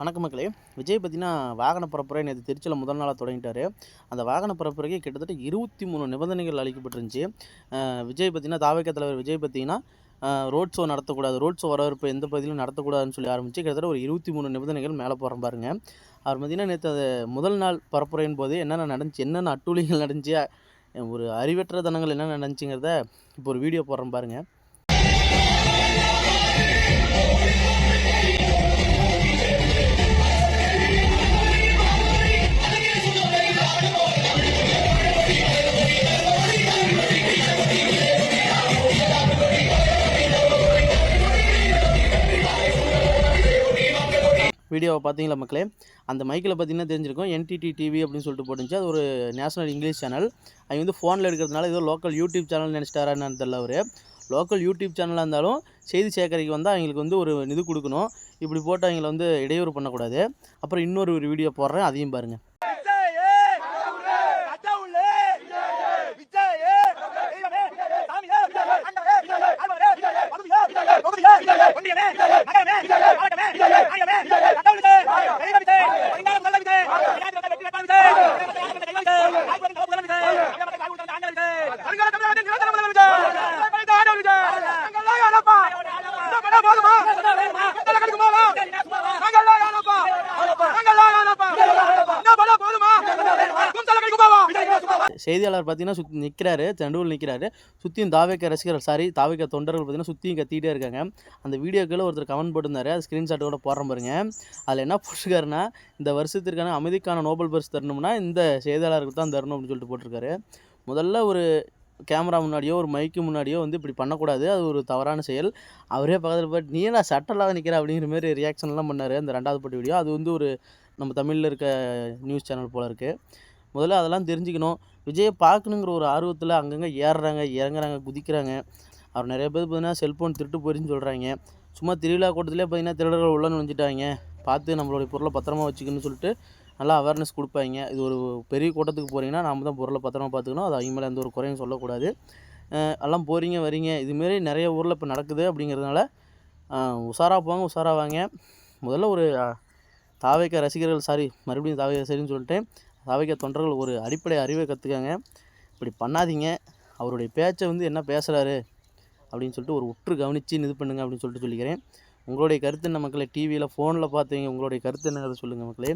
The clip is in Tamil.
வணக்கம் மக்களே. விஜய் பார்த்தீங்கன்னா வாகன பரப்புரை நேற்று திருச்சியில் முதல் நாளாக தொடங்கிட்டார். அந்த வாகன பரப்புரைக்கு கிட்டத்தட்ட 23 நிபந்தனைகள் அளிக்கப்பட்டிருந்துச்சு. விஜய் பார்த்தீங்கன்னா தாவேகா தலைவர் விஜய் பார்த்தீங்கன்னா ரோட் ஷோ நடத்தக்கூடாது, ரோட் ஷோ வரவேற்பு எந்த பகுதியிலும் நடத்தக்கூடாதுன்னு சொல்லி ஆரம்பித்து கிட்டத்தட்ட ஒரு 23 நிபந்தனைகள் மேலே போகிறோம் பாருங்க. அவர் பார்த்தீங்கன்னா நேற்று அது முதல் நாள் பரப்புரையின் போது என்னென்ன நடந்துச்சு, என்னென்ன அட்டூழியங்கள் நடந்துச்சு, ஒரு அறிவற்ற தனங்கள் என்ன நடந்துச்சுங்கிறத இப்போ ஒரு வீடியோ போடுறோம் பாருங்கள். வீடியோவை பார்த்தீங்களா மக்களே? அந்த மைக்கில் பார்த்தீங்கன்னா தெரிஞ்சிருக்கும், என்டிடி டிவி அப்படின்னு சொல்லிட்டு போட்டுருந்துச்சு. அது ஒரு நேஷனல் இங்கிலீஷ் சேனல். அவங்க வந்து ஃபோனில் எடுக்கிறதுனால ஏதோ லோக்கல் யூடியூப் சேனல் நினச்சிட்டாரா என்னன்னு தெரியல. அவர் லோக்கல் யூடியூப் சேனலாக இருந்தாலும் செய்தி சேகரிக்கு வந்தால் அவங்களுக்கு வந்து ஒரு இது கொடுக்கணும். இப்படி போட்டு அவங்கள வந்து இடையூறு பண்ணக்கூடாது. அப்புறம் இன்னொரு வீடியோ போடுறேன், அதையும் பாருங்கள். செய்தியாளர் பார்த்தீங்கன்னா சுற்றி நிற்கிறாரு, நடுவில் நிற்கிறாரு. சுற்றியும் தாவேகா ரசிகர்கள் தாவேகா தொண்டர்கள் பார்த்தீங்கன்னா சுற்றியும் கத்திக்கிட்டே இருக்காங்க. அந்த வீடியோக்களில் ஒருத்தர் கமெண்ட் போட்டிருந்தாரு, அது ஸ்க்ரீன்ஷாட்டோட போடுறேன் பாருங்க. அதில் என்ன போட்டிருக்காருன்னா, இந்த வருஷத்திற்கான அமைதிக்கான நோபல் பரிசு தரணும்னா இந்த செய்தியாளருக்கு தான் தரணும் அப்படின்னு சொல்லிட்டு போட்டிருக்காரு. முதல்ல ஒரு கேமரா முன்னாடியோ ஒரு மைக்கு முன்னாடியோ வந்து இப்படி பண்ணக்கூடாது, அது ஒரு தவறான செயல். அவரே பக்கத்தில் போய்ட்டு நீ நான் சட்டலாக நிற்கிற அப்படிங்கிற மாதிரி ரியாக்ஷன்லாம் பண்ணார். அந்த 2வது போட்ட வீடியோ அது வந்து ஒரு நம்ம தமிழில் இருக்க நியூஸ் சேனல் போல் இருக்குது. முதல்ல அதெல்லாம் தெரிஞ்சுக்கணும். விஜயை பார்க்கணுங்கிற ஒரு ஆர்வத்தில் அங்கங்கே ஏறுறாங்க, இறங்குறாங்க, குதிக்கிறாங்க. அவர் நிறைய பேர் பார்த்தீங்கன்னா செல்ஃபோன் திருட்டு போயிடுச்சுன்னு சொல்கிறாங்க. சும்மா திருவிழா கூட்டத்திலே பார்த்தீங்கன்னா திருடர்கள் உள்ள நுழைஞ்சிட்டாங்க, பார்த்து நம்மளுடைய பொருளை பத்திரமா வச்சுக்கணும்னு சொல்லிட்டு நல்லா அவேர்னஸ் கொடுப்பாங்க. இது ஒரு பெரிய கூட்டத்துக்கு போகிறீங்கன்னா நாம் தான் பொருளை பத்திரமா பார்த்துக்கணும். அது அவங்க மேலே எந்த ஒரு குறையும் சொல்லக்கூடாது. எல்லாம் போகிறீங்க வரீங்க, இதுமாரி நிறைய ஊரில் இப்போ நடக்குது. அப்படிங்கிறதுனால உஷாராக போங்க, உஷாராக வாங்க. முதல்ல ஒரு தாவேகா ரசிகர்கள் மறுபடியும் தாவேகா சரின்னு சொல்லிட்டேன், தாவேகா தொண்டர்கள் ஒரு அடிப்படை அறிவை கற்றுக்காங்க. இப்படி பண்ணாதீங்க. அவருடைய பேச்சை வந்து என்ன பேசுகிறாரு அப்படின்னு சொல்லிட்டு ஒரு உற்று கவனித்து இது பண்ணுங்க அப்படின்னு சொல்லிட்டு சொல்லிக்கிறேன். உங்களுடைய கருத்து என்ன மக்களே? டிவியில் ஃபோனில் பார்த்தீங்க, உங்களுடைய கருத்து என்னங்கிறத சொல்லுங்கள் மக்களே.